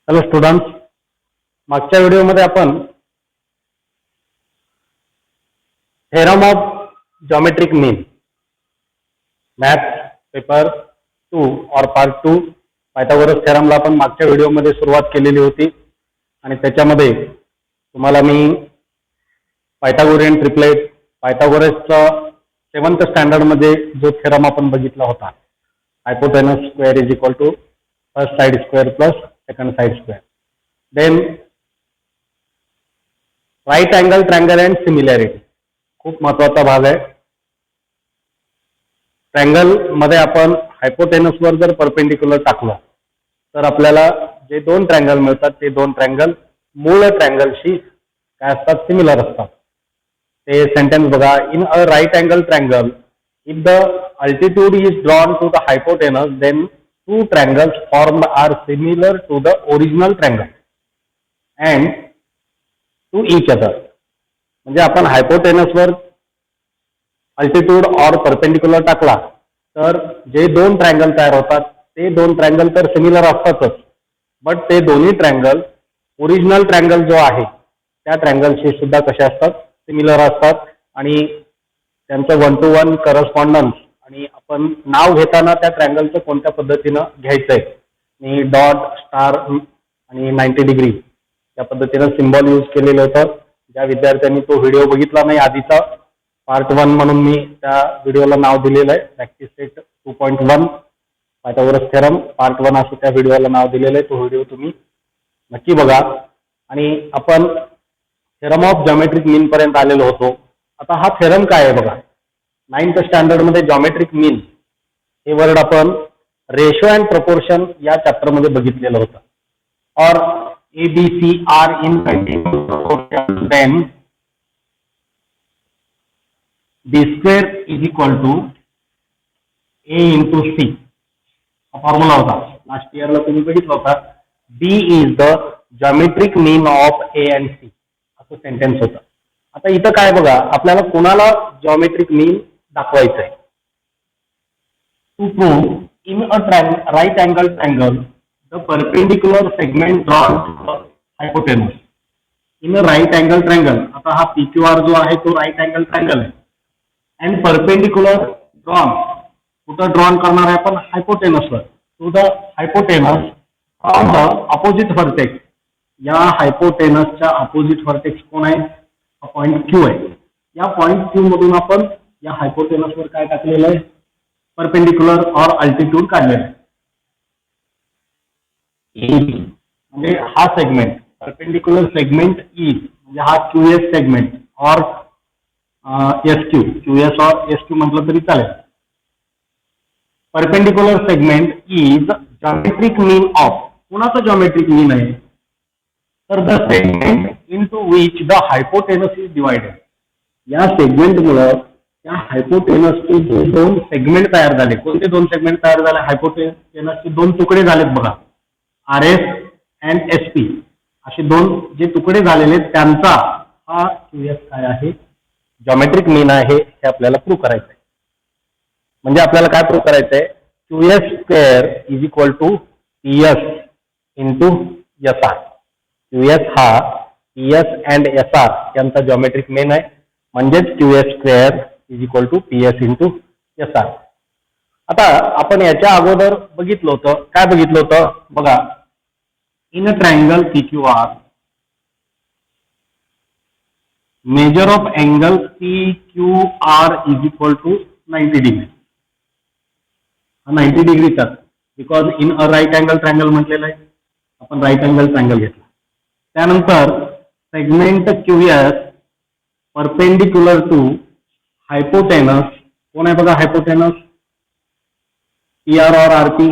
Hello students, मागच्या व्हिडिओमध्ये आपण theorem of geometric mean math paper 2 और पार्ट 2 पायथागोरस थेरमला आपण मागच्या व्हिडिओमध्ये सुरुवात केलेली होती आणि त्याच्यामध्ये तुम्हाला मी पायथागोरियन ट्रिपलेट पायथागोरसचा 7th स्टँडर्डमध्ये जो थेरम आपण बघितला होता, hypotenuse square is equal to first side square plus second side square, then right angle triangle and similarity. खूप महत्वाचा भाग आहे. ट्रायंगल मध्ये आपण हायपोटेनसवर जर परपेंडिक्युलर टाकलं तर आपल्याला जे दोन ट्रायंगल मिळतात ते दोन ट्रायंगल मूळ ट्रायंगलशी काय असतात, सिमिलर असतात. ते सेंटेन्स बघा. In a right angle triangle if the altitude is drawn to the hypotenuse then two triangles formed are similar to the original triangle and to each other. म्हणजे आपण हायपोटेनसवर अल्टिट्यूड और perpendicular टाकला तर जे दोन ट्रायंगल तयार होतात ते दोन ट्रायंगल तर सिमिलर असतातच, बट ते दोन्ही ट्रायंगल ओरिजिनल ट्रायंगल जो आहे त्या ट्रायंगलशी सुद्धा कसे असतात, सिमिलर असतात आणि त्यांचं 1-to-1 करस्पॉन्डन्स. आणि आपण नाव घेताना त्या ट्रायंगलचं कोणत्या पद्धतीनं घ्यायचंय, मी डॉट, स्टार आणि 90 डिग्री या पद्धतीनं सिम्बॉल यूज केलेलं होतं. ज्या विद्यार्थ्यांनी तो व्हिडिओ बघितला नाही आधीचा, पार्ट 1 म्हणून मी त्या व्हिडिओला नाव दिलेलं आहे, practice set 2.1 Pythagoras theorem part 1 असं त्या व्हिडिओला नाव दिलेलं आहे. तो व्हिडिओ तुम्ही नक्की बघा. आणि आपण थेरम ऑफ जॉमेट्रिक मीन पर्यंत आलेलो होतो. आता हा थेरम काय आहे बघा. 9th स्टँडर्ड मध्ये जॉमेट्रिक मीन हे वर्ड आपण रेशो अँड प्रपोर्शन या चॅप्टर मध्ये बघितलेलं होतं. और ABC are in continuous proportion then B square is equal to A into C हा फॉर्म्युला होता. लास्ट इयरला तुम्ही बघितला होता. B इज द geometric mean of A and C असं सेंटेन्स होतं. आता इथं काय बघा, आपल्याला कोणाला जॉमेट्रिक मीन दाखवायचं आहे. To prove in a right angle triangle the perpendicular segment drawn hypotenuse in a right angle triangle. आता हा PQR जो आहे तो राईट अँगल ट्रायंगल आहे अँड परपेंडिक्युलर ड्रॉन कुठं ड्रॉन करणार आहे आपण, हायपोटेनसवर. To the hypotenuse from the opposite vertex. या हायपोटेनसच्या अपोजिट व्हर्टेक्स कोण आहे, हा पॉइंट Q आहे. या पॉइंट Q मधून आपण या हायपोटेनसवर काय टाकलेलं आहे, परपेंडिक्युलर और अल्टिट्यूड काढलेलं आहे. म्हणजे हा सेगमेंट परपेंडिक्युलर सेगमेंट ई म्हणजे हा QS सेगमेंट और SQ, QS और SQ म्हटलं तरी चालेल. Perpendicular segment is geometric mean of. कोणाचं जॉमेट्रिक मीन आहे तर the segment into which the hypotenuse is divided. या सेगमेंट मुळे त्या हायपोटेनसचे जे दोन सेगमेंट तयार झाले. कोणते दोन सेगमेंट तयार झाले, हायपोटेनसचे दोन तुकडे झालेत बघा, RS अँड SP असे दोन जे तुकडे झालेले त्यांचा हा QS काय आहे, जॉमेट्रिक मीन आहे. हे आपल्याला प्रूव्ह करायचं आहे. म्हणजे आपल्याला काय प्रूव्ह करायचं आहे, QS square is equal to PS into SR. QS हा PS अँड SR यांचा जॉमेट्रिक मीन आहे, म्हणजेच QS square is equal to PS into SR. आता आपण याच्या अगोदर बघितलं होतं, काय बघितलं होतं बघा. In a triangle PQR measure of angle PQR is equal to 90 degree. हा 90 डिग्रीचा, because in a right angle triangle म्हटलेलं आहे, आपण राईट अँगल ट्रायंगल घेतला. त्यानंतर segment QS perpendicular to hypotenuse. कोण आहे बघा हायपोटेनस, PR और RP.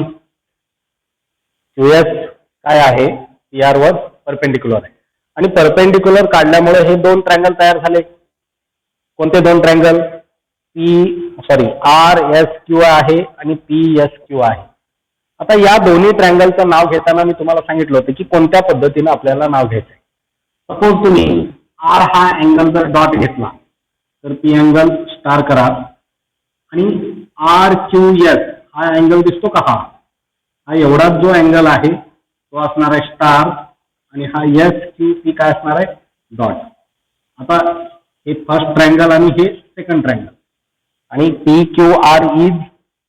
QS काय आहे, PR वर परपेंडिक्युलर आहे आणि परपेंडिक्युलर काढल्यामुळे हे दोन ट्रायंगल तयार झाले. कोणते दोन ट्रायंगल, RSQ आहे आणि PSQ आहे. आता या दोन्ही ट्रायंगलचं नाव घेताना मी तुम्हाला सांगितलं होतं की कोणत्या पद्धतीने आपल्याला नाव घ्यायचं आहे. सपोज तुम्ही R हा अँगल जर डॉट घेतला तर P अँगल स्टार करा आणि RQS हा अँगल दिसतो का, हा एवढाच जो अँगल आहे तो असणार आहे स्टार आणि हा SQP काय असणार आहे डॉट. आता हे फर्स्ट ट्रायंगल आणि हे सेकंड ट्रायंगल आणि PQR इज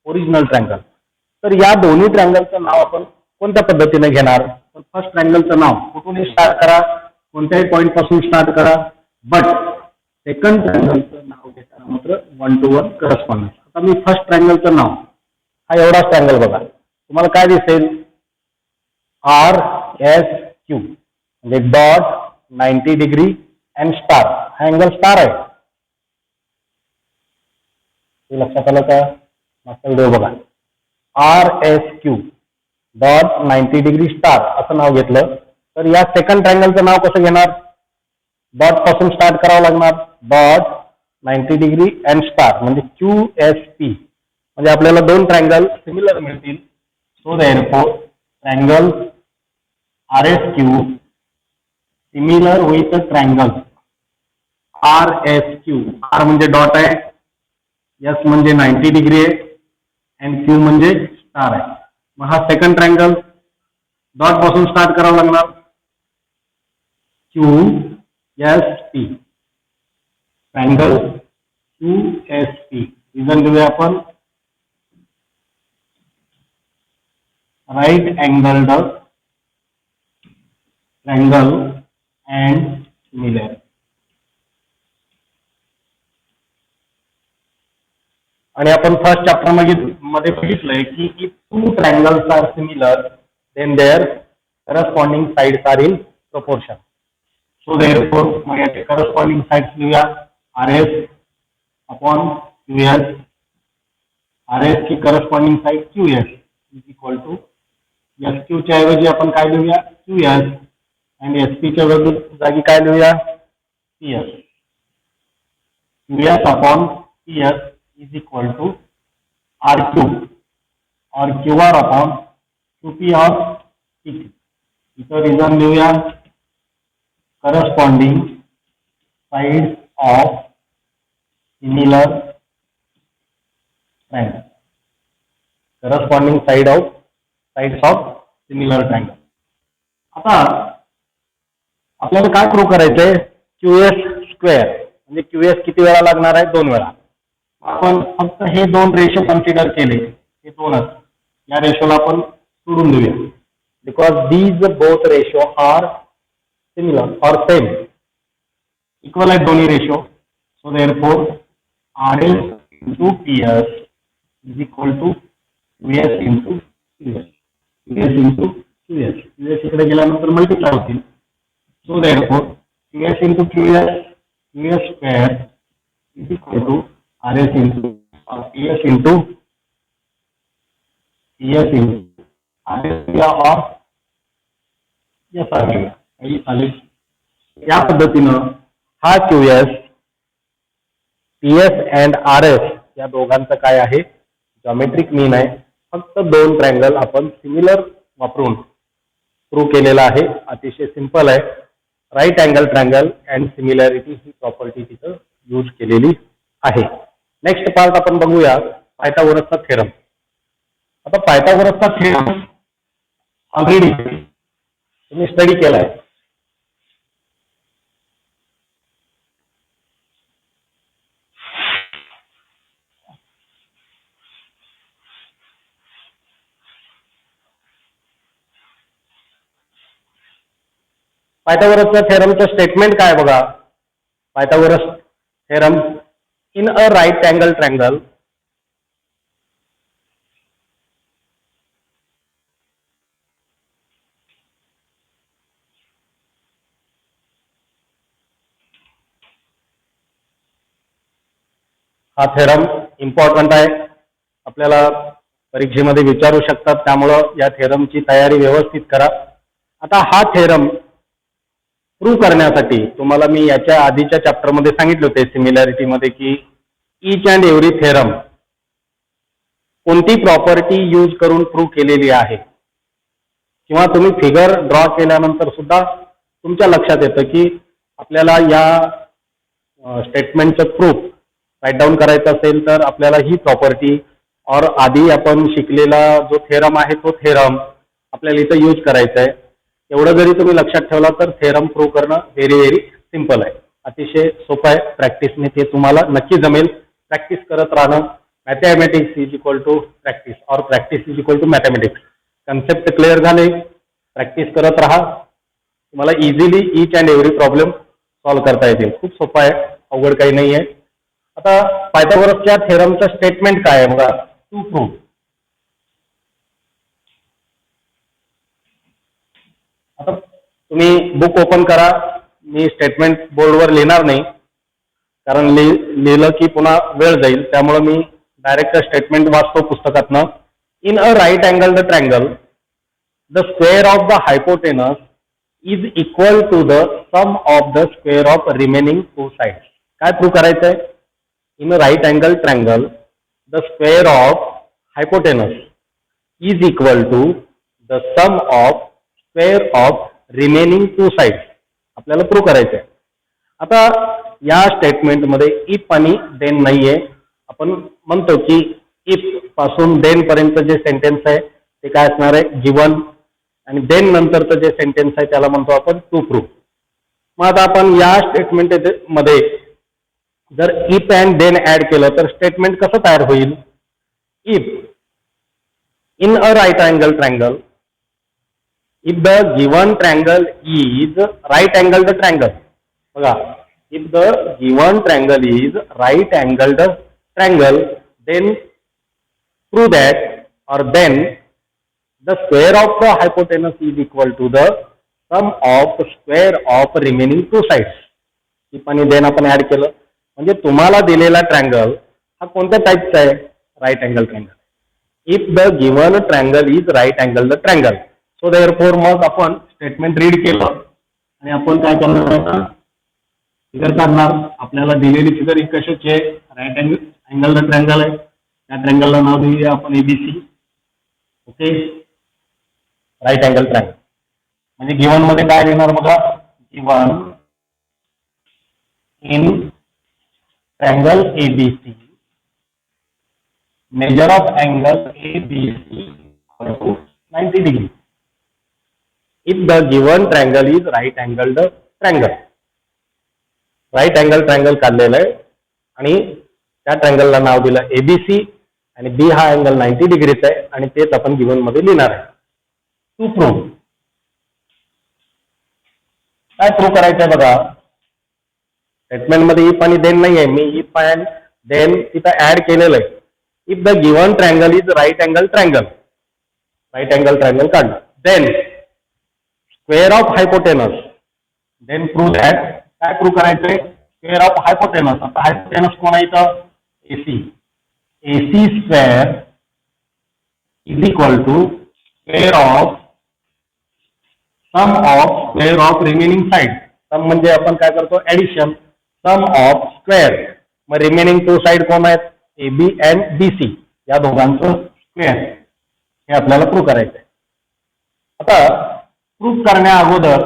ओरिजिनल ट्रायंगल. तर या दोन्ही ट्रायंगलचं नाव आपण कोणत्या पद्धतीने घेणार? तर फर्स्ट ट्रायंगलचं नाव कुठून स्टार्ट करा, कोणत्याही पॉईंट पासून स्टार्ट करा, बट सेकंड ट्रायंगलचं नाव घेताना मात्र 1 to 1 करस्पॉन्डन्स. आता मी फर्स्ट ट्रायंगलचं नाव हा एवढाच ट्रायंगल बघा, तुम्हाला काय दिसेल RSQ म्हणजे डॉट 90 डिग्री अँड स्टार. हा अँगल स्टार आहे, हे लक्षात आलं का? मागचा व्हिडिओ बघा. RSQ डॉट 90 डिग्री स्टार असं नाव घेतलं तर या सेकंड ट्रायंगलचं नाव कसं घेणार? डॉट पासून स्टार्ट करावं लागणार, डॉट 90 डिग्री अँड स्टार म्हणजे QSP. म्हणजे आपल्याला दोन ट्रायंगल सिमिलर मिळतील. So therefore triangle RSQ similar with triangle RSQ. R म्हणजे डॉट आहे, S म्हणजे 90 डिग्री आहे अँड Q म्हणजे स्टार आहे. मग हा सेकंड ट्रायंगल डॉट पासून स्टार्ट करावं लागणार, QSP. ट्रायंगल QSP रिझन घेऊया आपण, right angled triangle and similar. आणि आपण फर्स्ट चॅप्टर मध्ये बघितलंय की if two triangles are similar then their corresponding sides are in proportion. So therefore मग याचे करस्पॉन्डिंग साइड्स लिहूया RS अपॉन QS. RS की corresponding side QS is equal to SQ च्या ऐवजी आपण काय लिहूया QS आणि SP च्या जागी काय लिहूया PS. QS upon PS is equal to RQ और QR upon QP और PQ. इतर रिझन लिहूया corresponding sides of similar triangle. Corresponding sides of similar triangle. आता आपल्याला काय प्रूव्ह करायचंय? QS स्क्वेअर म्हणजे QS किती वेळा लागणार आहे? 2 वेळा. आपण फक्त हे दोन रेशो कन्सिडर केले, हे दोनच, या रेशोला आपण सोडून देऊया because these both ratio are similar और सेम, इक्वल आहेत दोन्ही ratio. So therefore RS into PS is equal to QS into QS. QS into QS. QS इकडे गेल्यानंतर मल्टिप्लाय होतील. So therefore QS into QS square is equal to RS into PS into PS into RS और yes आले. या पद्धतीनं हा QS PS and RS या दोघांचं काय आहे? जॉमेट्रिक मीन आहे. फक्त दोन ट्रायंगल आपण सिमिलर वापरून प्रूव्ह केलेला आहे. अतिशय सिंपल आहे. Right angle triangle and similarity ही प्रॉपर्टी तिथं यूज केलेली आहे. नेक्स्ट पार्ट आपण बघूया पायथागोरसचा थेरम. आता पायथागोरसचा थेरम ऑलरेडी तुम्ही स्टडी केलाय. पायथागोरसच्या थेरमचं स्टेटमेंट काय बघा. Pythagoras theorem in a right angle triangle हा थेरम इम्पॉर्टंट आहे, आपल्याला परीक्षेमध्ये विचारू शकतात, त्यामुळं या थेरमची तयारी व्यवस्थित करा. आता हा थेरम प्रूव्ह करण्यासाठी तुम्हाला मी याच्या आधीच्या चॅप्टरमध्ये सांगितले होते सिमिलॅरिटीमध्ये की ईच अँड एव्हरी थेरम कोणती प्रॉपर्टी यूज करून प्रूव्ह केलेली आहे, किंवा तुम्ही फिगर ड्रॉ केल्यानंतर सुद्धा तुमच्या लक्षात येतं की आपल्याला या स्टेटमेंटचं प्रूफ राईट डाऊन करायचं असेल तर आपल्याला ही प्रॉपर्टी और आधी आपण शिकलेला जो थेरम आहे तो थेरम आपल्याला इथं यूज करायचा आहे. एवढं जरी तुम्ही लक्षात ठेवला तर थेरम प्रूव्ह करणं व्हेरी व्हेरी सिंपल आहे, अतिशय सोपं आहे. प्रॅक्टिसने ते तुम्हाला नक्की जमेल. प्रॅक्टिस करत राहणं. Mathematics is equal to practice और practice is equal to mathematics. Concept clear झाले. प्रॅक्टिस करत राहा. तुम्हाला easily each and every problem solve करता येतील. खूप सोपं आहे, अवघड काही नाही आहे. आता पायथागोरसच्या थेरमचं स्टेटमेंट काय आहे बघा. To prove. आता तुम्ही बुक ओपन करा. मी स्टेटमेंट बोर्डवर लिहिणार नाही, कारण लिहिलं की पुन्हा वेळ जाईल. त्यामुळे मी डायरेक्ट स्टेटमेंट वाचतो पुस्तकातनं. In a right angle the triangle the square of the hypotenuse is equal to the sum of the square of remaining two sides. काय प्रूव्ह करायचंय. In a right angle triangle the square of hypotenuse is equal to the sum of square of remaining two sides. आपल्याला prove करायचंय. आता या स्टेटमेंटमध्ये if आणि then नाहीये. आपण म्हणतो की इफ पासून देन पर्यंत जे सेंटेन्स आहे ते काय असणार आहे, गिवन. आणि देन नंतरचं जे सेंटेन्स आहे त्याला म्हणतो आपण टू प्रूव्ह. मग आता आपण या स्टेटमेंट मध्ये जर इफ अँड देन ऍड केलं तर स्टेटमेंट कसं तयार होईल. If in a right angle triangle, if the given triangle is right angled triangle, बघा, if the given triangle is right angled triangle, then prove that or then the square of the hypotenuse is equal to the sum of square of remaining two sides. if आणि then आपण add केलं म्हणजे तुम्हाला दिलेला triangle हा कोणत्या टाईपचा आहे, right angle triangle. If the given triangle is right angle the triangle. So therefore मग आपण स्टेटमेंट रीड केलं आणि आपण काय करणार, फिगर काढणार. आपल्याला दिलेली फिगर ही कशाची आहे, राईट अँगल द ट्रँगल आहे. त्या ट्रँगलला नाव देऊया आपण ABC. Okay, right angle triangle म्हणजे गिवन मध्ये काय देणार बघा. Given in triangle ABC measure of angle ABC 90 degree. if the given triangle is right angled triangle. Right angle triangle काढलेलं आहे आणि त्या ट्रँगलला नाव दिलं एबीसी आणि बी हा अँगल 90 डिग्रीचा आहे आणि तेच आपण गिवन मध्ये लिहिणार आहे. To prove. काय प्रूव्ह करायचंय बघा. स्टेटमेंट मध्ये इफ आणि देन नाही आहे, मी इफ अँड देन तिथं ऍड केलेलं आहे. If the given triangle is right angle triangle, right angle triangle काढलं. Then square of hypotenuse, then prove that. काय प्रूव्ह करायचंय, स्क्वेअर ऑफ हायपोटेनस. आता हायपोटेनस कोण आहे इथं, AC. AC square is equal to square of sum of square of remaining side. Sum म्हणजे आपण काय करतो, ऍडिशन. सम ऑफ स्क्वेअर, मग रिमेनिंग टू साइड कोण आहेत, एबी अँड बीसी, या दोघांचं स्क्वेअर. हे आपल्याला प्रूव्ह करायचंय. आता प्रूव्ह करण्या अगोदर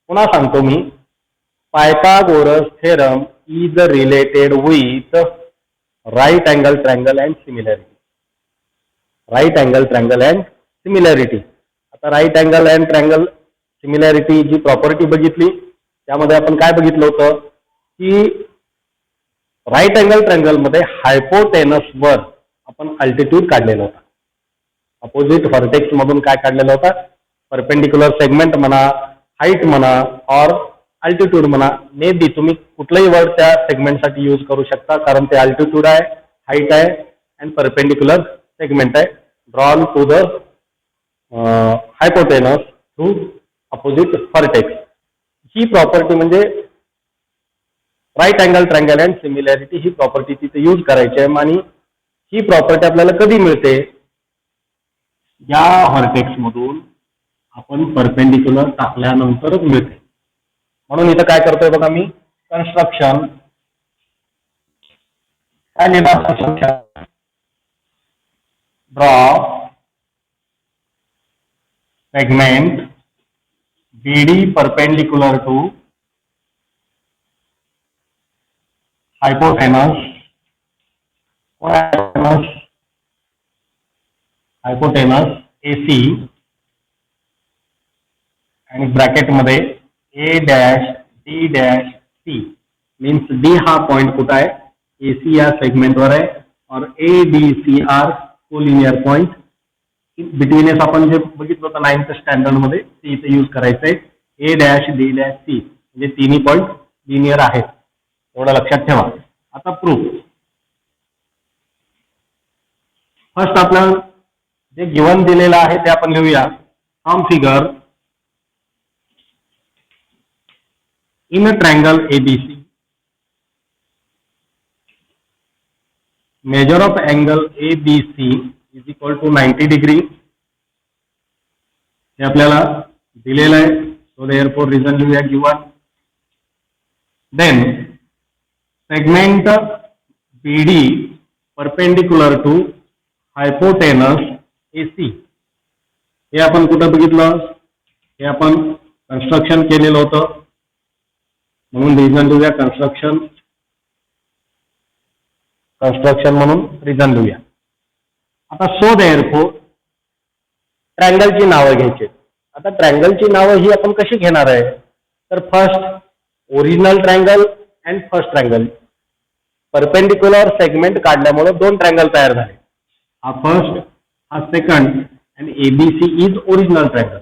पुन्हा सांगतो मी, Pythagoras theorem is related with right angle triangle and similarity. Right angle triangle and similarity. आता right angle and triangle similarity जी प्रॉपर्टी बघितली त्यामध्ये आपण काय बघितलं होतं की राईट अँगल ट्रँगल मध्ये हायपोटेनस वर आपण अल्टिट्यूड काढलेला होता. अपोजिट व्हर्टेक्स मधून काय काढलेलं होतं, परपेंडिक्युलर सेगमेंट म्हणा, हाईट म्हणा, और अल्टिट्यूड म्हणा. मे बी तुम्ही कुठलंही वर्ड त्या सेगमेंटसाठी यूज करू शकता, कारण ते अल्टिट्यूड आहे, हाईट आहे अँड परपेंडिक्युलर सेगमेंट आहे, drawn to the hypotenuse through opposite vertex. ही प्रॉपर्टी म्हणजे right angle triangle and similarity, ही प्रॉपर्टी तिथे यूज करायची आहे. आणि ही प्रॉपर्टी आपल्याला कधी मिळते, या व्हर्टेक्स मधून आपण परपेंडिक्युलर टाकल्यानंतरच मिळते. म्हणून इथं काय करतोय बघा मी, कन्स्ट्रक्शन काय लिहिणार, draw segment BD perpendicular to hypotenuse. Hypotenuse AC आणि ब्रॅकेटमध्ये A dash D dash C means D हा पॉइंट कुठं आहे, ए सी या सेगमेंटवर आहे, और A D C are collinear point. Between आपण जे बघितलं होतं 9th स्टँडर्ड मध्ये ते इथे यूज करायचंय. A dash D dash C म्हणजे तिन्ही पॉइंट लिनियर आहेत, एवढं लक्षात ठेवा. आता प्रूफ. फर्स्ट आपलं जे गिवन दिलेलं आहे ते आपण लिहूया. From figure in a triangle ABC measure of angle ABC is equal to 90 degree. हे आपल्याला दिलेलं आहे. सो therefore reason लिहूया given. Then segment BD perpendicular to hypotenuse AC. हे आपण कुठं बघितलं, हे आपण कन्स्ट्रक्शन केलेलं होतं, म्हणून रिझन लिहूया कन्स्ट्रक्शन म्हणून रिझन लिहूया. आता सो देअरफोर ट्रायंगलची नावं घ्यायची. आता ट्रायंगलची नावं ही आपण कशी घेणार आहे, तर first original triangle and first triangle. Perpendicular segment काढल्यामुळे दोन ट्रायंगल तयार झाले. हा फर्स्ट, हा सेकंड, आणि एबीसी इज ओरिजिनल ट्रायंगल.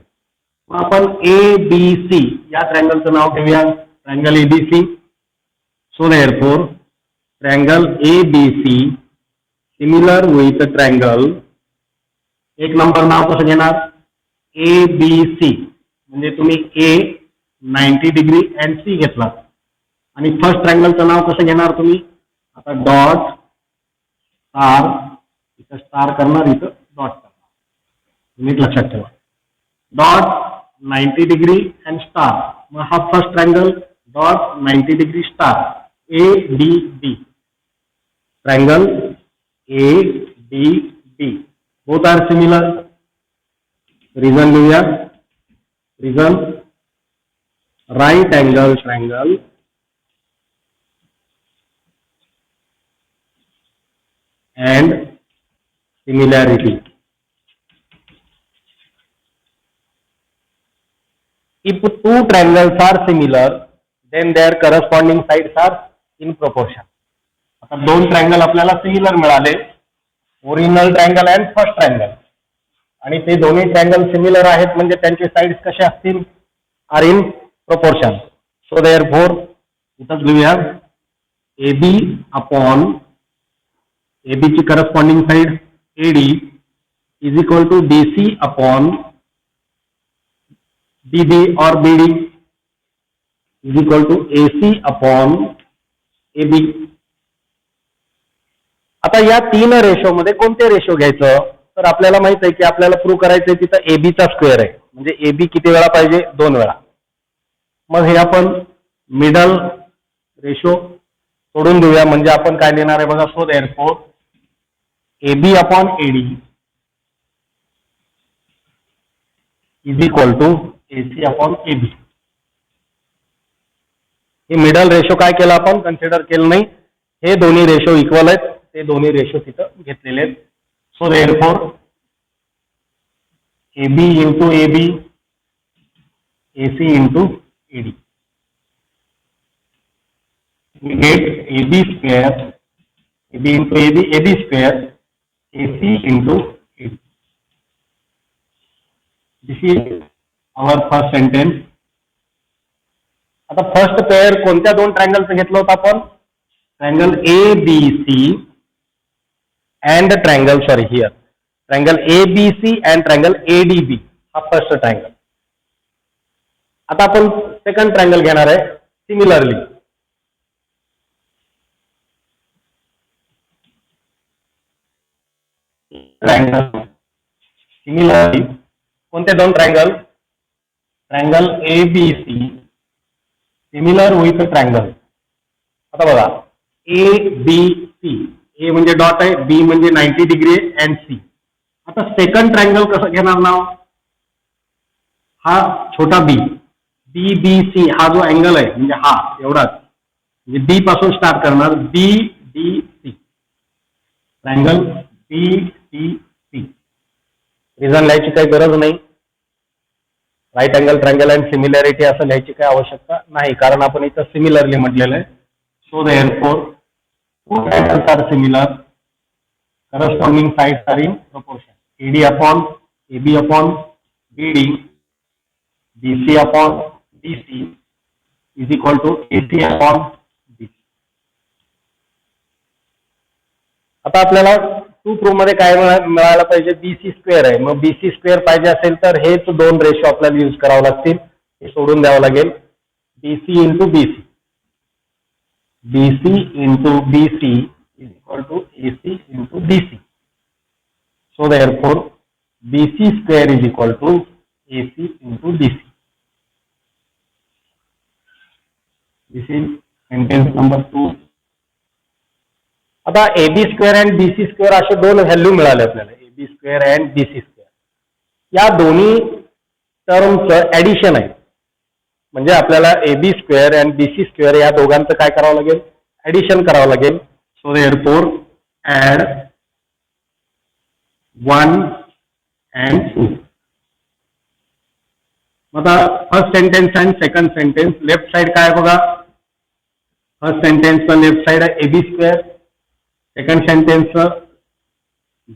मग आपण एबीसी या ट्रायंगलचं नाव घेऊया, triangle ABC. So therefore triangle ABC similar with triangle, एक नंबर नाव कसं घेणार, ABC म्हणजे तुम्ही ए 90 डिग्री अँड सी घेतला. आणि फर्स्ट ट्रायंगलचं नाव कसं घेणार तुम्ही, आता डॉट स्टार, इथं स्टार करणार, इथं डॉट करणार. नीट लक्षात ठेवा. Dot 90 degree and star. मग हा first triangle dot 90 degree star ADB. Triangle ADB both are similar. Reason लिहूया. Reason right angle triangle and similarity. If two triangles are similar, then their corresponding sides are in proportion. आता दोन triangle आपल्याला similar मिळाले, original triangle and first triangle, आणि ते दोन्ही triangle similar आहेत म्हणजे त्यांचे साइड्स कसे असतील, are in proportion. So therefore इथंच लिहूया AB अपॉन AB ची corresponding side AD is equal to BC upon BB और BD is equal to AC upon AB. आता या तीन रेशो मध्ये कोणते रेशो घ्यायचं, तर आपल्याला माहित आहे की आपल्याला प्रूव्ह करायचंय तिथं एबीचा स्क्वेअर आहे, म्हणजे एबी किती वेळा पाहिजे, 2 वेळा. मग हे आपण मिडल रेशो सोडून देऊया, म्हणजे आपण काय लिहिणार आहे बघा. So therefore AB upon AD is equal to AC upon AB. हे मिडल रेशो काय केलं आपण, कन्सिडर केलं नाही. हे दोन्ही रेशो इक्वल आहेत, ते दोन्ही रेशो तिथं घेतलेले आहेत. So therefore AB into AB AC into AD we get AB square, AB into AB square, AC into AD. This is our first sentence. आता फर्स्ट पेअर कोणत्या दोन ट्रायंगलचं घेतलं होतं आपण, triangle ABC and triangle, sorry here triangle ABC and triangle ADB, हा first triangle. आता आपण second triangle घेणार आहे सिमिलरली. ट्रायंगल सिमिलरली कोणते दोन triangle, triangle ABC similar with triangle. आता बघा ABC, ए म्हणजे डॉट आहे, बी म्हणजे 90 डिग्री अँड सी. आता सेकंड ट्रायंगल कसं घेणार नाव, हा छोटा बी, BBC हा जो अँगल आहे म्हणजे हा एवढाच, म्हणजे बी पासून स्टार्ट करणार, BDC ट्रायंगल BDC. रिझन लिहायची काही गरज नाही. Right angle triangle and similarity असं लिहायची काही आवश्यकता नाही, कारण आपण इथं सिमिलरली म्हटलेलं आहे. So therefore two triangles are similar, corresponding sides are in proportion. AD upon AB upon BD, BC upon DC is equal to AC upon BC. आता आपल्याला टू प्रूफ मध्ये काय मिळायला पाहिजे, BC स्क्वेअर आहे. मग BC स्क्वेअर पाहिजे असेल तर हेच दोन रेशो आपल्याला यूज करावं लागतील, हे सोडून द्यावं लागेल. BC into BC, BC into BC is equal to AC into DC. So therefore BC square is equal to AC into DC. This is sentence number 2. आता AB square and BC square असे दोन value मिळाले आपल्याला, AB square and BC square. या दोन्ही टर्मचं addition आहे. म्हणजे आपल्याला AB square and BC square या दोघांचं काय करावं लागेल, ऍडिशन करावं लागेल. So therefore add 1 and 2. आता first sentence and second sentence, left side काय बघा, फर्स्ट सेंटेन्सचं लेफ्ट साइड आहे AB स्क्वेअर, सेकंड सेंटेन्सचं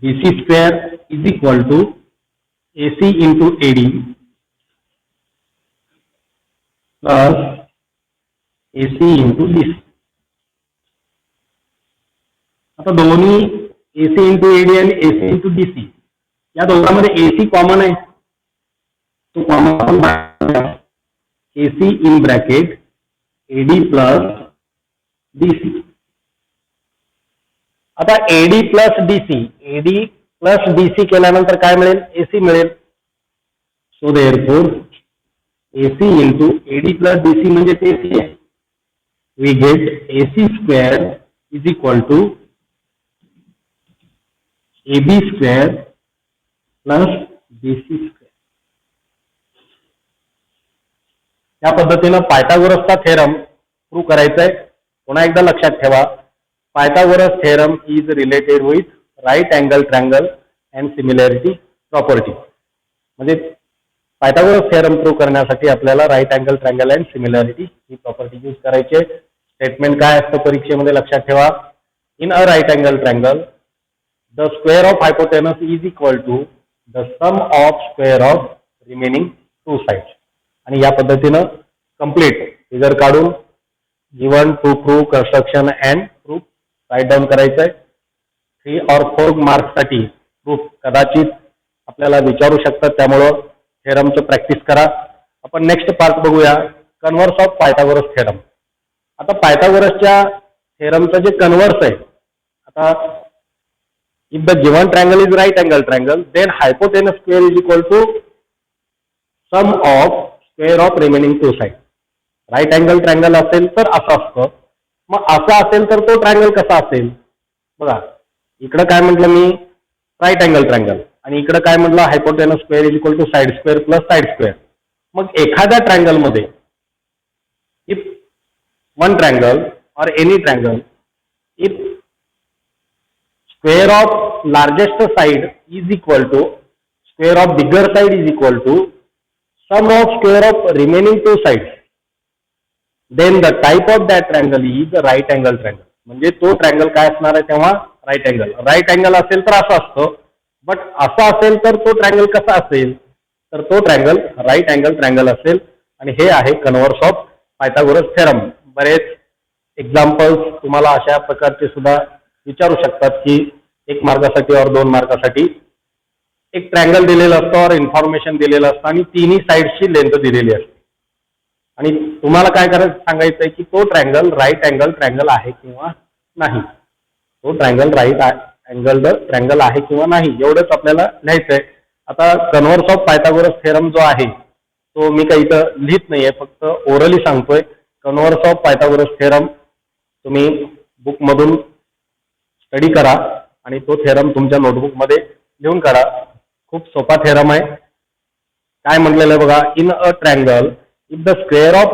BC square is equal to AC into AD plus AC into DC. आता दोन्ही AC इंटू AD आणि AC into DC या दोघांमध्ये AC कॉमन आहे, तो common AC in bracket AD plus DC. आता AD प्लस DC केल्यानंतर काय मिळेल, AC मिळेल. So therefore AC into AD plus DC म्हणजे ते AC आहे. We get AC square is equal to AB square plus BC square. या पद्धतीनं पायथागोरसचा थेरम प्रूव्ह करायचा आहे. पुन्हा एकदा लक्षात ठेवा, Pythagoras theorem is related with right angle triangle and similarity property. म्हणजे पायथागोरस थेरम प्रूव्ह करण्यासाठी आपल्याला right angle triangle and similarity ही प्रॉपर्टी यूज करायची. स्टेटमेंट काय असतं परीक्षेमध्ये लक्षात ठेवा, in a right angle triangle the square of hypotenuse is equal to the sum of square of remaining two sides. आणि या पद्धतीनं कंप्लीट फिगर काढून given to prove construction and proof write down करायचं आहे. 3 or 4 मार्क्ससाठी प्रूफ कदाचित आपल्याला विचारू शकतात, त्यामुळं थेरमचं प्रॅक्टिस करा. आपण नेक्स्ट पार्ट बघूया, कन्व्हर्स ऑफ पायथागोरस थेरम. आता पायथागोरसच्या थेरमचं जे कन्व्हर्स आहे, आता if the given triangle is right angle triangle, then hypotenuse square is equal to sum of square of remaining two sides. Right angle triangle असेल तर असं असतं, मग असं असेल तर तो ट्रायंगल कसा असेल बघा. इकडं काय म्हटलं मी, राईट अँगल ट्रायंगल, आणि इकडं काय म्हटलं, hypotenuse square is equal to side square plus side square. मग एखाद्या ट्रायंगल मध्ये इफ वन ट्रायंगल और any triangle if square of largest side is equal to square of bigger side is equal to sum of square of remaining two sides, then the type of that triangle is right angle triangle. म्हणजे तो triangle काय असणार आहे तेव्हा, right angle. Right angle असेल तर असं असतं, बट असं असेल तर तो ट्रायंगल कसा असेल, तर तो ट्रायंगल राईट अँगल ट्रायंगल असेल. आणि हे आहे कन्व्हर्स ऑफ पायथागोरस थेरम. बरेच एक्झाम्पल्स तुम्हाला अशा प्रकारचे सुद्धा विचारू शकतात की 1 मार्कासाठी और 2 मार्कासाठी एक ट्रायंगल दिलेलं असतं और इन्फॉर्मेशन दिलेलं असतं आणि तिन्ही साइडची लेंथ दिलेली असते, आणि तुम्हाला काय करायचं सांगायचं आहे की तो ट्रायंगल राईट अँगल ट्रायंगल आहे किंवा नाही, तो ट्रायंगल राईट अँगल ट्रायंगल आहे किंवा नाही, एवढंच आपल्याला लिहायचं आहे. आता कन्व्हर्स ऑफ पायथागोरस थेरम जो आहे तो मी काही इथं लिहित नाहीये, फक्त ओरली सांगतोय. कन्व्हर्स ऑफ पायथागोरस थेरम तुम्ही बुकमधून स्टडी करा आणि तो थेरम तुमच्या नोटबुकमध्ये लिहून काढा. खूप सोपा थेरम आहे. काय म्हटलेलं आहे बघा, in a triangle if the square of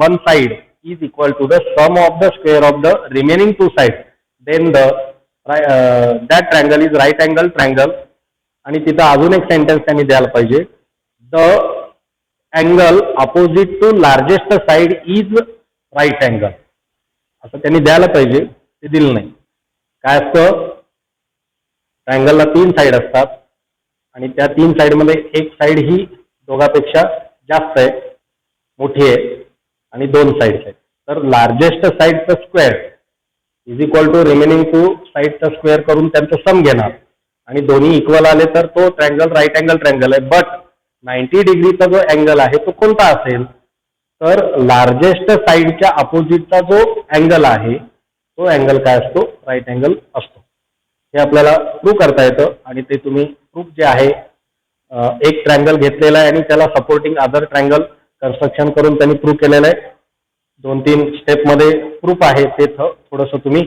one side is equal to the sum of the square of the remaining two side, then that triangle is right angle triangle. आणि तिथं अजून एक सेंटेन्स त्यांनी द्यायला पाहिजे, the angle opposite to largest side is right angle, असं त्यांनी द्यायला पाहिजे, ते दिलं नाही. काय असतं, ट्रायंगलला 3 साइड असतात आणि त्या 3 साइडमध्ये एक साइड ही दोघांपेक्षा जास्त आहे, मोठी आहे, आणि 2 साइड्स आहेत. तर लार्जेस्ट साइडचं square is equal to remaining 2 साइडचा स्क्वेअर करून त्यांचं सम घेणार आणि दोन्ही इक्वल आले तर तो ट्रायंगल राईट अँगल ट्रायंगल आहे. बट 90 डिग्रीचा जो अँगल आहे तो कोणता असेल, तर लार्जेस्ट साइडच्या अपोजिटचा जो अँगल आहे तो अँगल काय असतो, राईट अँगल असतो. हे आपल्याला प्रूव्ह करता येतं आणि ते तुम्ही प्रूफ जे आहे, एक ट्रायंगल घेतलेला आहे आणि त्याला सपोर्टिंग अदर ट्रायंगल कन्स्ट्रक्शन करून त्यांनी प्रूव्ह केलेलं आहे. 2-3 स्टेपमध्ये प्रूफ आहे, ते थोडंसं तुम्ही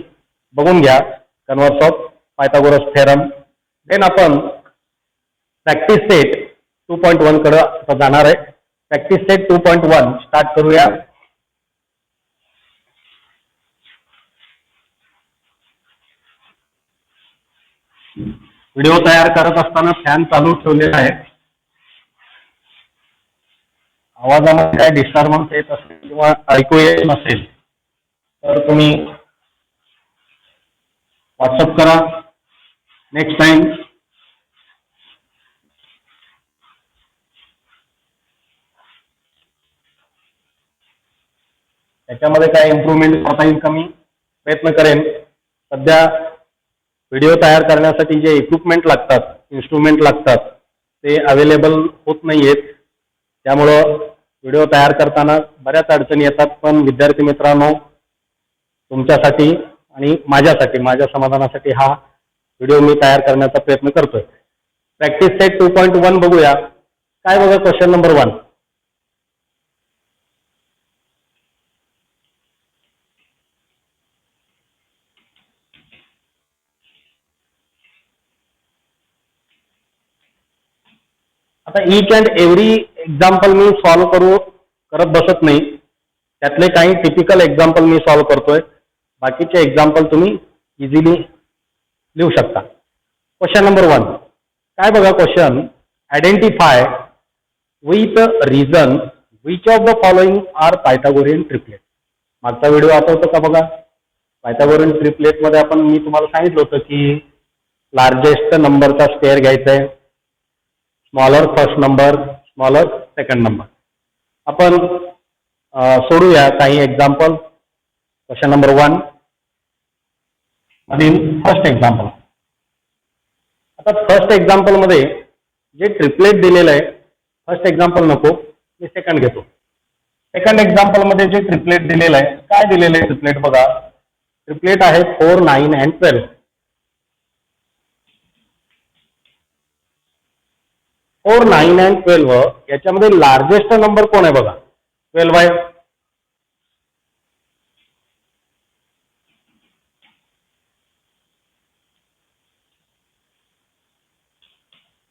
बघून घ्या. Converse of Pythagoras theorem. Then आपण प्रॅक्टिस सेट 2.1 कडे जाणार आहे. प्रॅक्टिस सेट 2.1 स्टार्ट करूया. व्हिडिओ तयार करत असताना फॅन चालू ठेवलेला आहे. आवाजामध्ये काय डिस्टर्बन्स येत असेल किंवा ऐकू येत नसेल तर तुम्ही व्हॉट्सअप करा नेक्स्ट टाइम. त्याच्यामध्ये काय इम्प्रूव्हमेंट करता येईल का मी प्रयत्न करेन. सध्या व्हिडिओ तयार करण्यासाठी जे इक्विपमेंट लागतात, इन्स्ट्रुमेंट लागतात, ते अवेलेबल होत नाही आहेत. त्यामुळं व्हिडिओ तयार करताना बऱ्याच अडचणी येतात. पण विद्यार्थी मित्रांनो, तुमच्यासाठी आणि माझ्यासाठी, माझ्या समाधानासाठी हा व्हिडिओ मी तयार करण्याचा प्रयत्न करतोय. प्रॅक्टिस सेट 2.1 बघूया. काय बघा, क्वेश्चन नंबर 1. आता each and every example me solve करत बसत नाही. त्यातले काही टिपिकल एक्झाम्पल मी सॉल्व्ह करतोय. बाकीचे एक्झाम्पल तुम्ही इझिली लिहू शकता. क्वेश्चन नंबर 1 काय बघा, question identify with reason which of the following are Pythagorean triplet. मागचा व्हिडिओ आठवतो का बघा. पायथागोरियन ट्रिपलेटमध्ये मी तुम्हाला सांगितलं होतं की लार्जेस्ट नंबरचा स्क्वेअर घ्यायचा आहे, smaller first number, smaller second number. आपण सोडूया काही एक्झाम्पल. क्वेश्चन नंबर 1 मधील फर्स्ट एक्झाम्पल. आता फर्स्ट एक्झाम्पल मध्ये जे ट्रिपलेट दिलेलं आहे, फर्स्ट एक्झाम्पल नको, मी सेकंड घेतो. सेकंड एक्झाम्पल मध्ये जे ट्रिपलेट दिलेलं आहे, काय दिलेलं आहे ट्रिपलेट बघा. ट्रिपलेट आहे 4, 9 अँड 12. 4, 9 अँड 12 याच्यामध्ये लार्जेस्ट नंबर कोण आहे बघा, 12 आहे.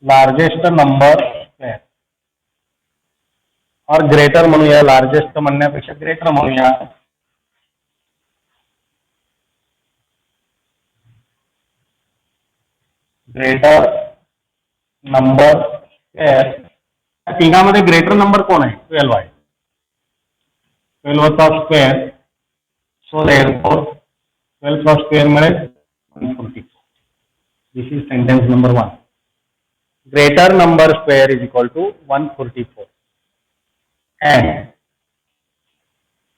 लार्जेस्ट नंबर और ग्रेटर म्हणूया, लार्जेस्ट म्हणण्यापेक्षा ग्रेटर म्हणूया. Greater number square. तिघांमध्ये ग्रेटर नंबर कोण आहे, 12 आहे. 12 चा स्क्वेअर, सो देयरफॉर 12 चा स्क्वेअर मिळेल 144. This is sentence number 1. Greater number square is equal to 144. And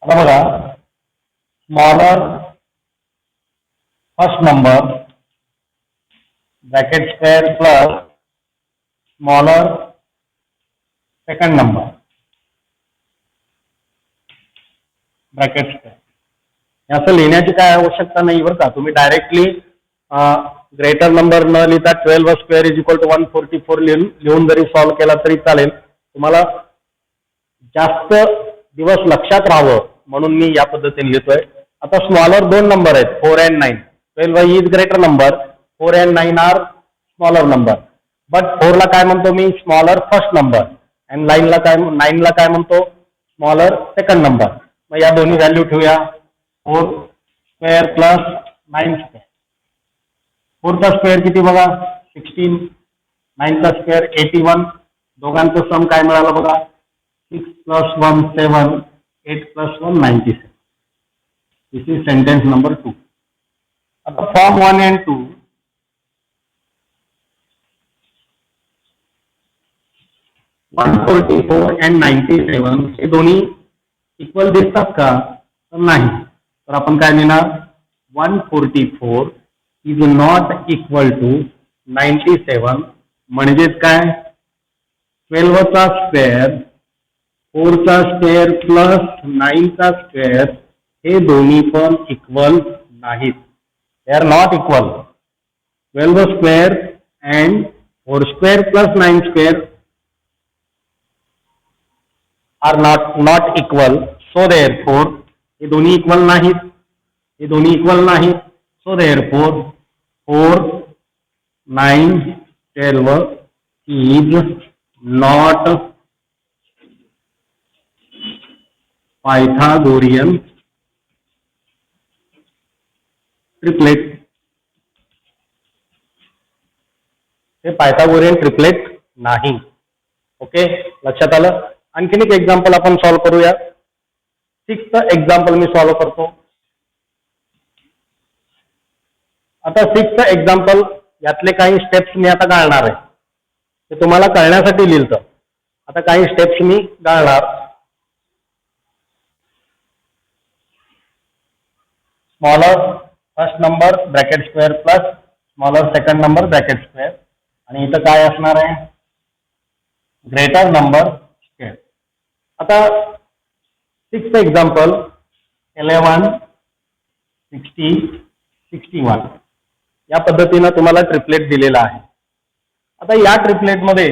आता बघा, smaller first number bracket square plus smaller second number bracket square. असं लिहिण्याची काय आवश्यकता नाही बरं का. तुम्ही डायरेक्टली ग्रेटर नंबर न लिहिता 12 स्क्वेअर इज इक्वल टू 144 लिहून जरी सॉल्व्ह केला तरी चालेल. तुम्हाला जास्त दिवस लक्षात राहावं म्हणून मी या पद्धतीने लिहितोय. आता स्मॉलर 2 नंबर आहेत, 4 and 9. 12 is greater number, 4 and 9 are smaller number. But 4 ला काय म्हणतो मी, स्मॉलर फर्स्ट नंबर. अँड 9 ला काय म्हणतो, स्मॉलर सेकंड नंबर. मग या दोन्ही व्हॅल्यू ठेवूया. 4 स्क्वेअर प्लस 9 स्क्वेअर. 4 चा स्क्वेअर किती बघा, 16. 9 चा स्क्वेअर 81. दोघांचं सम काय मिळालं बघा, 6 plus 1 7, 8 plus 1 97. This is sentence number 2. आता form 1 and 2 144 and 97 हे दोन्ही इक्वल दिसतात का? तर नाही. तर आपण काय लिहिणार? 144 इज नॉट इक्वल टू 97 म्हणजेच काय? 12 चा स्क्वेअर 4 चा स्क्वेअर प्लस 9 चा स्क्वेअर हे दोन्ही पण इक्वल नाहीत. They are not equal. 12 square and 4 square plus 9 square are not equal. So therefore हे दोन्ही इक्वल नाहीत. हे दोन्ही इक्वल नाहीत. So therefore 4 9 12 is not Pythagorean triplet. हे पायथागोरियन ट्रिपलेट नाही. ओके, लक्षात आलं. आणखीन एक एक्झाम्पल आपण सॉल्व्ह करूया. 6th एक्झाम्पल मी सॉल्व्ह करतो. आता 6th एक्झाम्पल यातले काही स्टेप्स मी आता गाळणार आहे. ते तुम्हाला कळण्यासाठी लिहिलं. आता काही स्टेप्स मी गाळणार. Smaller first number bracket square plus smaller second number bracket square आणि इथं काय असणार आहे? Greater number square. आता 6th एक्झाम्पल 11 60 61 या पद्धतीनं तुम्हाला ट्रिपलेट दिलेला आहे. आता या ट्रिपलेटमध्ये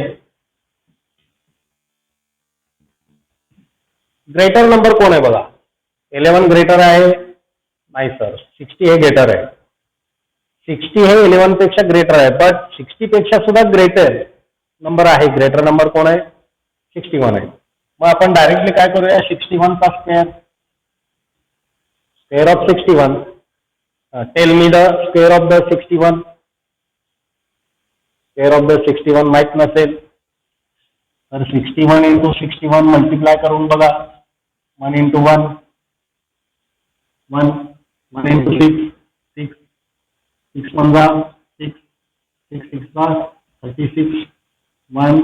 ग्रेटर नंबर कोण आहे बघा? 11 ग्रेटर आहे? नाही सर, 60 हे ग्रेटर आहे. 60 हे 11 पेक्षा ग्रेटर आहे, बट 60 पेक्षा सुद्धा ग्रेटर नंबर आहे. ग्रेटर नंबर कोण आहे? 61 आहे. मग आपण डायरेक्टली काय करूया? 61 चा square, square of 61. Tell me the square of the 61. Square of the 61 माहित नसेल तर 61 इंटू 61 मल्टिप्लाय करून बघा. 1 इंटू 1 1 1 इंटू 6 6 6 1 जा 6 6 6 जा 36 1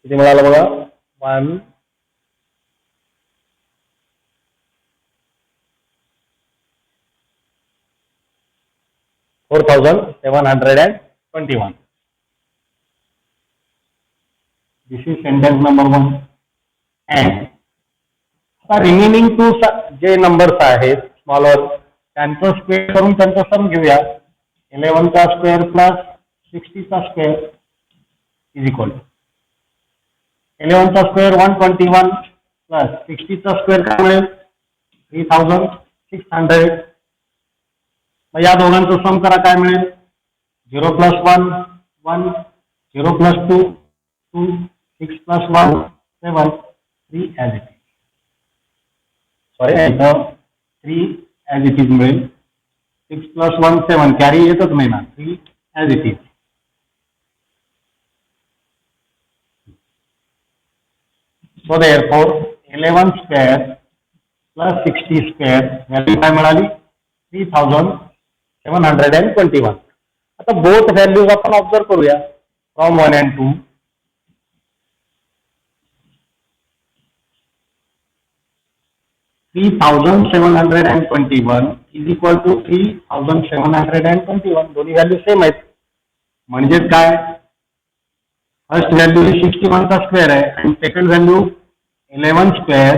किती मिळालं बघा? 1 4721. This is sentence number 1. And remaining 2 जे नंबर्स आहेत स्मॉलर त्यांचं स्क्वेअर करून त्यांचं सम घेऊया. 11 चा स्क्वेअर प्लस 60 चा स्क्वेअर इज इक्वल टू 11 चा स्क्वेअर 121 प्लस 60 चा स्क्वेअर काय मिळेल? 3600. मग या दोघांचं सम करा, काय मिळेल? 0 plus 1 1 0 plus 2 2 6 plus 1 7 3 as it is. Sorry, 3 as it is मिळेल. 6 प्लस 1 7 कॅरी येतच नाही ना. 3 as it is. So therefore 11 square plus 60 square value काय मिळाली? 3721. आता बोथ व्हॅल्यूज आपण ऑब्झर्व करूया from 1 and 2. $3,721 is equal to 3721. दोन्ही व्हॅल्यू सेम आहेत. म्हणजेच काय? फर्स्ट व्हॅल्यू 61 चा स्क्वेअर आहे आणि second value 11 square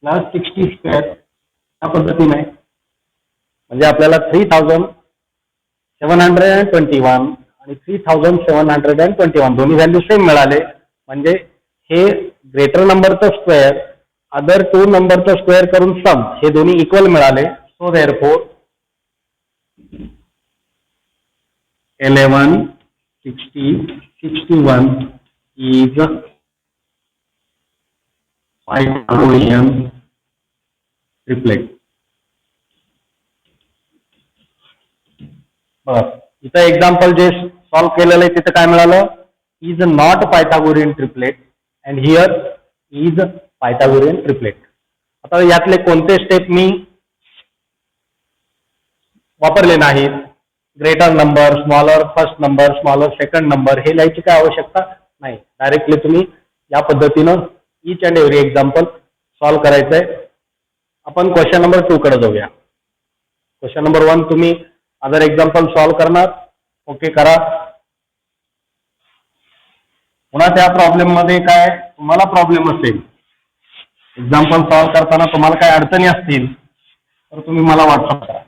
plus 60 square या पद्धतीने. म्हणजे आपल्याला 3721 आणि 3721 दोन्ही व्हॅल्यू सेम मिळाले. म्हणजे हे ग्रेटर नंबरचं स्क्वेअर अदर 2 नंबरचं स्क्वेअर करून सम हे दोन्ही इक्वल मिळाले. So therefore 11 60 61 is Pythagorean triplet. बरं, इथं एक्झाम्पल जे सॉल्व केलेलं आहे तिथे काय मिळालं, is not Pythagorean triplet and here is Pythagorean triplet. आता यातले कोणते स्टेप मी वापरले नाहीत, greater number, smaller first number, smaller second number, हे लिहायची काय आवश्यकता नाही. डायरेक्टली तुम्ही या पद्धतीनं each and every example solve करायचंय. आपण क्वेश्चन नंबर 2 कडे जाऊया. क्वेश्चन नंबर 1 तुम्ही अदर एक्झाम्पल सॉल्व करणार. ओके करा. पुन्हा त्या प्रॉब्लेम मध्ये काय तुम्हाला प्रॉब्लेम असेल, एक्झाम्पल सॉल्व करताना तुम्हाला काय अडचणी असतील तर तुम्ही मला व्हॉट्सअप करा.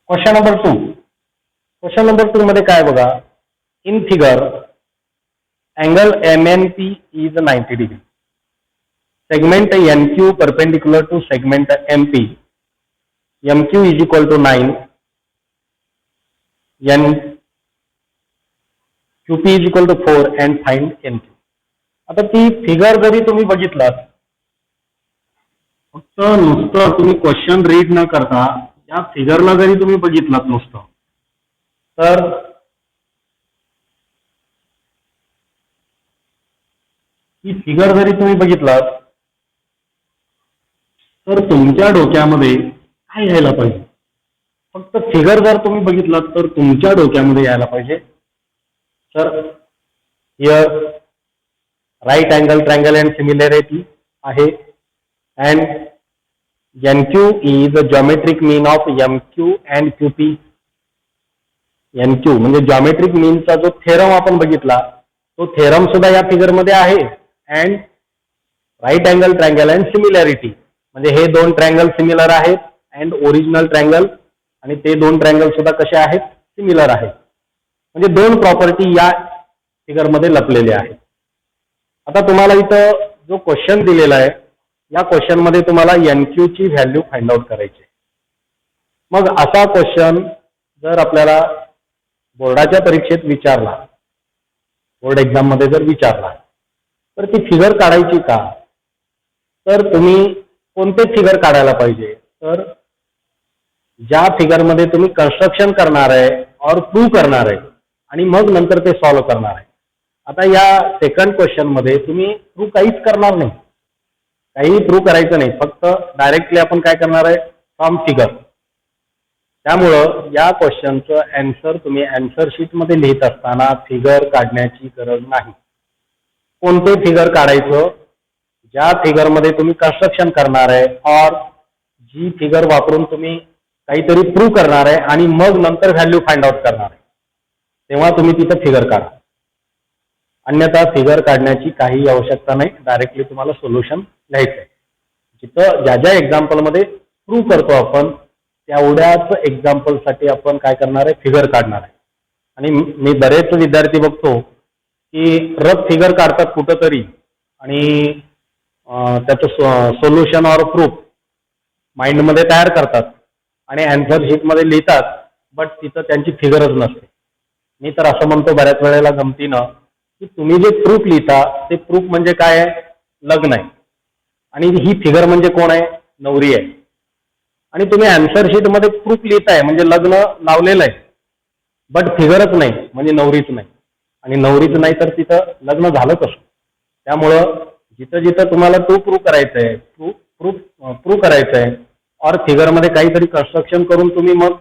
Question number 2. क्वेश्चन नंबर 2 मध्ये काय बघा, in figure angle MNP is 90 degree. Segment NQ perpendicular to segment MP. MQ is equal to 9. QP is equal to 4 and find NQ. आता ती फिगर जरी तुम्ही बघितलात, फक्त नुसतं तुम्ही क्वेश्चन रीड न करता या फिगरला जरी तुम्ही बघितलात नुसतं, तर ही फिगर जरी तुम्ही बघितलात तर तुमच्या डोक्यामध्ये काय यायला पाहिजे, फक्त फिगर जर तुम्ही बघितलात तर तुमच्या डोक्यामध्ये यायला पाहिजे, sir here right angle triangle and similarity आहे and NQ is the geometric mean of MQ and QP. NQ म्हणजे जॉमेट्रिक मीनचा जो थेरम आपण बघितला तो थेरम सुद्धा या फिगर मध्ये आहे. And right angle triangle and similarity म्हणजे हे दोन ट्रायंगल सिमिलर आहेत अँड ओरिजिनल ट्रायंगल, आणि ते दोन ट्रायंगल सुद्धा कसे आहेत, सिमिलर आहेत. म्हणजे दोन प्रॉपर्टी या फिगर मध्ये लपलेल्या आहेत. आता तुम्हाला इथं जो क्वेश्चन दिलेला आहे या क्वेश्चन मध्ये तुम्हाला NQ ची व्हॅल्यू फाइंड आउट करायची. मग असा क्वेश्चन जर आपल्याला बोर्डाच्या परीक्षेत विचारला, बोर्ड एक्झाम मध्ये जर विचारला, तर ती फिगर काढायची का, तर तुम्ही कोणते फिगर काढायला पाहिजे, तर ज्या फिगर मध्ये तुम्ही कन्स्ट्रक्शन करणार आहे और प्रूव्ह करणार आहे आणि मग नंतर ते सॉल्व्ह करणार आहे. आता या सेकंड क्वेश्चन मध्ये तुम्ही प्रूव्ह काहीच करणार नाही, काही प्रूव्ह करायचं नाही, फक्त डायरेक्टली आपण काय करणार आहे, फ्रॉम फिगर. त्यामुळं या क्वेश्चनचं आन्सर तुम्ही आन्सर शीट मध्ये लिहित असताना फिगर काढण्याची गरज नाही. कोणते फिगर काढायचं, ज्या फिगर मध्ये तुम्ही कन्स्ट्रक्शन करणार आहे और जी फिगर वापरून तुम्ही काहीतरी प्रूव्ह करणार आहे आणि मग नंतर व्हॅल्यू फाइंड आउट करणार आहे, तेव्हा तुम्ही तिथं फिगर काढा. अन्यथा फिगर काढण्याची काही आवश्यकता नाही, डायरेक्टली तुम्हाला सोल्युशन लिहायचंय. जिथं ज्या ज्या एक्झाम्पल मध्ये प्रूव्ह करतो आपण तेवढ्याच एक्झाम्पल साठी आपण काय करणार आहे, फिगर काढणार आहे. आणि मी बरेच विद्यार्थी बघतो की रफ फिगर काढतात कुठं तरी आणि त्याचं सोल्युशन और प्रूफ माइंड मध्ये तयार करतात आणि आन्सर शीट मध्ये लिहितात, बट तिथं त्यांची फिगरच नसते. मी तर असं म्हणतो बऱ्याच वेळेला गमतीनं की तुम्ही जे प्रूफ लिहिता ते प्रूफ म्हणजे काय आहे, लग्न आहे, आणि ही फिगर म्हणजे कोण आहे, नवरी आहे. आणि तुम्ही आन्सर शीट मध्ये प्रूफ लिहिताय म्हणजे लग्न लावलेलं आहे, बट फिगरच नाही म्हणजे नवरीच नाही, आणि नवरीच नाही तर तिथं लग्न झालं कसं. त्यामुळं जिथं जिथं तुम्हाला तो प्रूव्ह करायचंय, प्रूव्ह करायचंय और फिगर मध्ये काहीतरी कन्स्ट्रक्शन करून तुम्ही मग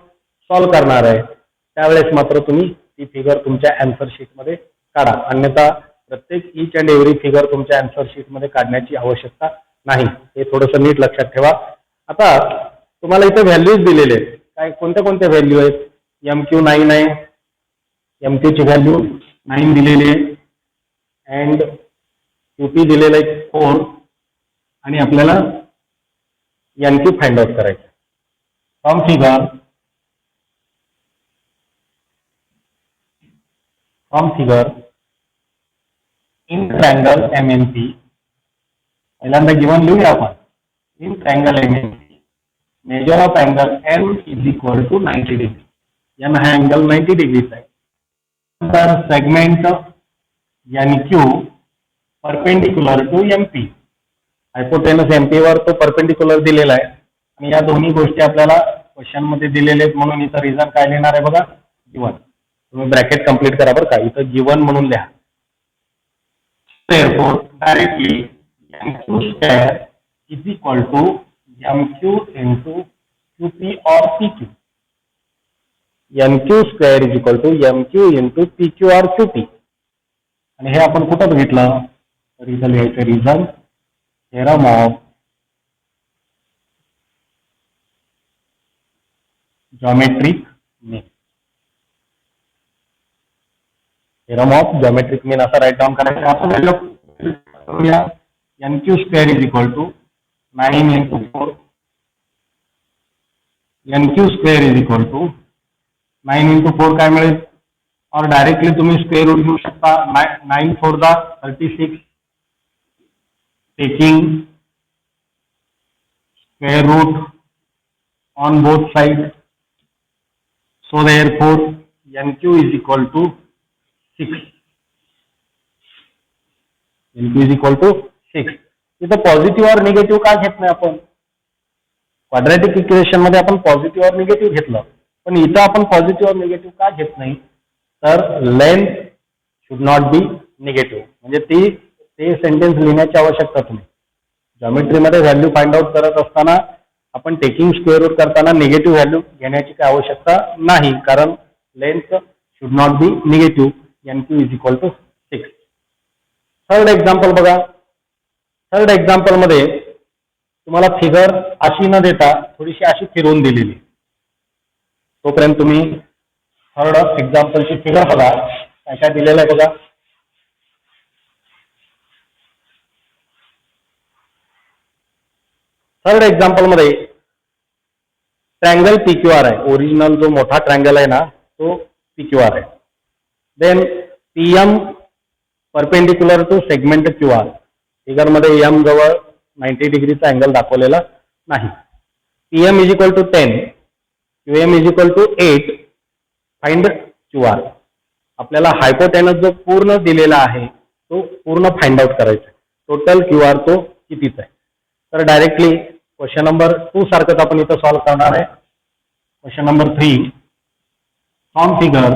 सॉल्व्ह करणार आहे, त्यावेळेस मात्र तुम्ही ती फिगर तुमच्या आन्सर शीट मध्ये काढा. अन्यथा प्रत्येक ईच अँड एव्हरी फिगर तुमच्या आन्सर शीट मध्ये काढण्याची आवश्यकता नाही. हे थोडंसं नीट लक्षात ठेवा. आता तुम्हाला इथे व्हॅल्यूज दिलेले आहेत, काय कोणत्या कोणत्या व्हॅल्यू आहेत. MQ 9 आहे, MQ ची व्हॅल्यू 9 दिलेली आहे अँड QP दिलेलं आहे 4, आणि आपल्याला NQ फाइंड आउट करायचं. From figure in triangle MNP, पहिल्यांदा गिवन लिहूया आपण. In triangle MNP measure of angle M is equal to 90 degree. M हा अँगल 90 डिग्रीचा आहे. तर segment NQ perpendicular to MP, hypotenuse MP वर तो परपेंडिक्युलर दिलेला आहे आणि या दोन्ही गोष्टी आपल्याला क्वेश्चन मध्ये दिलेले आहेत म्हणून इथं रिझन काय लिहिणार आहे बघा, गिवन. तुम्ही ब्रॅकेट कंप्लीट करा बरं का, इथं गिवन म्हणून लिहा. Therefore, directly MQ square is equal to MQ into QP or PQ. MQ square is equal to MQ into PQ or QP. आणि हे आपण कुठं बघितलं तर इथं लिहायचं reason theorem of geometric mean. Theorem of geometric mean असं write down करायचं. आपण MQ square is equal to 9 into 4. MQ square is equal to 9 into 4 काय मिळेल, और डायरेक्टली तुम्ही स्क्वेअर रूट घेऊ शकता. 9 4 जा 36, taking square root on both side. So therefore MQ is equal to 6. MQ is equal to 6. इथं positive और negative का घेत नाही आपण, क्वाड्रॅटिक इक्वेशन मध्ये आपण पॉझिटिव्ह और निगेटिव्ह घेतलं, पण इथं आपण पॉझिटिव्ह और निगेटिव्ह का घेत नाही, तर length should not be negative. म्हणजे ते सेंटेन्स लिहिण्याची आवश्यकता तुम्ही जॉमेट्रीमध्ये व्हॅल्यू फाइंड आउट करत असताना आपण टेकिंग स्क्वेअर रूट करताना निगेटिव्ह व्हॅल्यू घेण्याची काय आवश्यकता नाही, कारण length should not be negative. MQ is equal to 6. Third example बघा. थर्ड एक्झाम्पल मध्ये तुम्हाला फिगर अशी न देता थोडीशी अशी फिरवून दिलेली. तोपर्यंत तुम्ही थर्ड एक्झाम्पलची फिगर बघा, काय काय दिलेलं आहे बघा. थर्ड एक्झाम्पल मध्ये ट्रँगल PQR आहे. ओरिजिनल जो मोठा ट्रँगल आहे ना तो PQR आहे. Then PM perpendicular to segment QR. Figure मध्ये M जवळ 90 डिग्रीचा अँगल दाखवलेला नाही. PM is equal to 10, QM is equal to 8. Find QR. आपल्याला हायपोटेनस जो पूर्ण दिलेला आहे तो पूर्ण फाइंड आउट करायचा. टोटल QR तो कितीचा आहे. तर डायरेक्टली क्वेश्चन नंबर 2 सारखंच आपण इथं सॉल्व्ह करणार आहे. Question number 3, from figure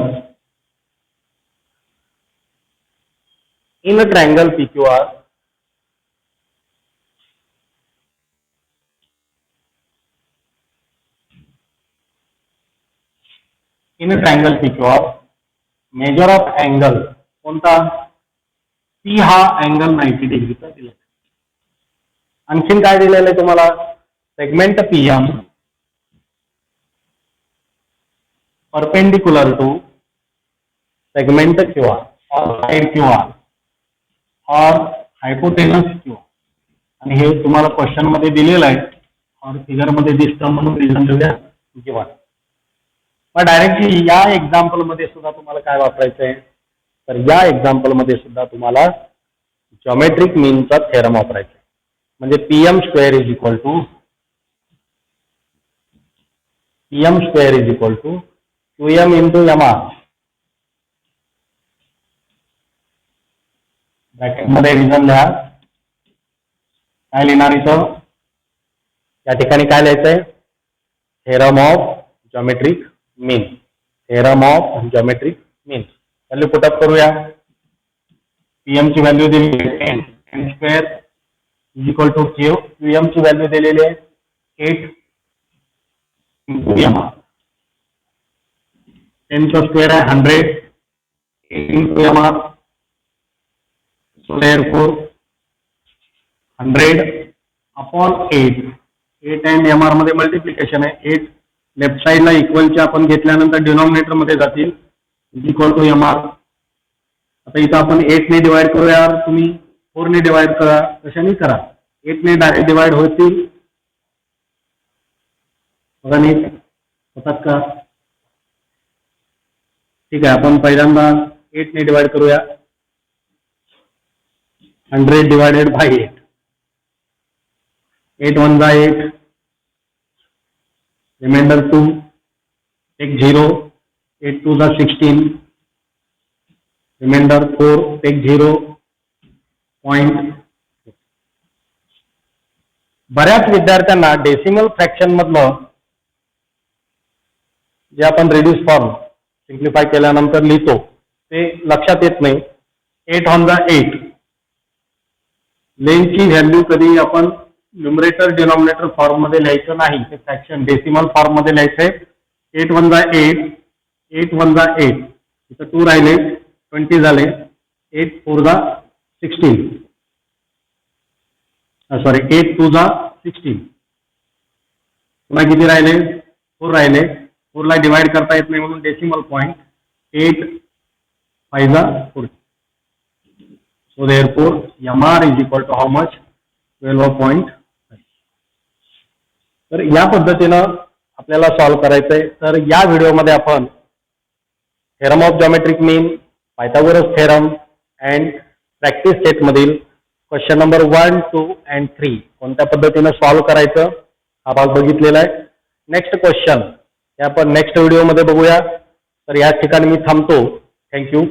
in a triangle PQR measure of angle कोणता, P हा अँगल 90 डिग्रीचा दिला. आणखीन काय दिलेलं आहे तुम्हाला, segment PM perpendicular to segment QR और साइड QR और हायपोटेनस QR. आणि हे तुम्हाला क्वेश्चन मध्ये दिलेलं आहे और फिगर मध्ये दिसतं म्हणून रिझन देऊया गिवन. मग डायरेक्टली या एक्झाम्पल मध्ये सुद्धा तुम्हाला काय वापरायचं आहे, तर या एक्झाम्पल मध्ये सुद्धा तुम्हाला जॉमेट्रिक मीनचा थेरम वापरायचा आहे. म्हणजे PM square is equal to QM into MR. Bracket मध्ये रिझन लिहा. काय लिहिणार इथं, या ठिकाणी काय लिहायचंय, theorem of geometric mean. Theorem of geometric mean. Value put up करूया. PM ची व्हॅल्यू दिली 10 square is equal to QM ची व्हॅल्यू दिलेली आहे 8 इंटू MR. 10 चा स्क्वेअर आहे 100 into MR. So therefore 100 upon 8. 8 and MR मध्ये मल्टिप्लिकेशन आहे. 8 लेफ्ट साइडला इक्वलचे आपण घेतल्यानंतर डिनॉमिनेटर मध्ये जातील, इज इक्वल टू MR. आता इथं आपण 8 ने डिवाइड करूया, तुम्ही 4 ने डिवाइड करा, कशाने करा. 8 ने डायरेक्ट डिवाइड होतील बघा नीट होतात का. ठीक आहे, आपण पहिल्यांदा 8 ने डिवाइड करूया. 100 डिवाइडेड बाय 8. 8 1 जा 8, रिमाइंडर 2, टेक 0, 8 2 जा 16, रिमाइंडर 4, टेक 0, पॉइंट. बऱ्याच विद्यार्थ्यांना डेसिमल फ्रॅक्शन मधलं जे आपण रिड्यूस फॉर्म सिम्प्लिफाय केल्यानंतर लिहितो ते लक्षात येत नाही. 8 ऑन द 8 लेनची व्हॅल्यू कधी आपण न्युमरेटर डिनॉमिनेटर फॉर्म मध्ये लिहायचं नाही, ते फ्रॅक्शन डेसिमल फॉर्म मध्ये लिहायचंय. 8 1 जा 8, 8 1 जा 8, इथं 2 राहिले, 20 झाले. 8 4 जा 16, सॉरी 8 2 जा 16, पुन्हा किती राहिले? 4 राहिले. 4 ला डिवाइड करता येत नाही म्हणून डेसिमल पॉइंट. 8 5 जा 40. So therefore MR is equal to how much? 12.5. तर या पद्धतीनं आपल्याला सॉल्व्ह करायचंय. तर या व्हिडिओमध्ये आपण theorem of geometric mean, Pythagoras theorem and practice set मधील क्वेश्चन नंबर 1, 2 and 3 कोणत्या पद्धतीनं सॉल्व्ह करायचं हा भाग बघितलेला आहे. नेक्स्ट क्वेश्चन हे आपण नेक्स्ट व्हिडिओमध्ये बघूया. तर या ठिकाणी मी थांबतो. थँक्यू.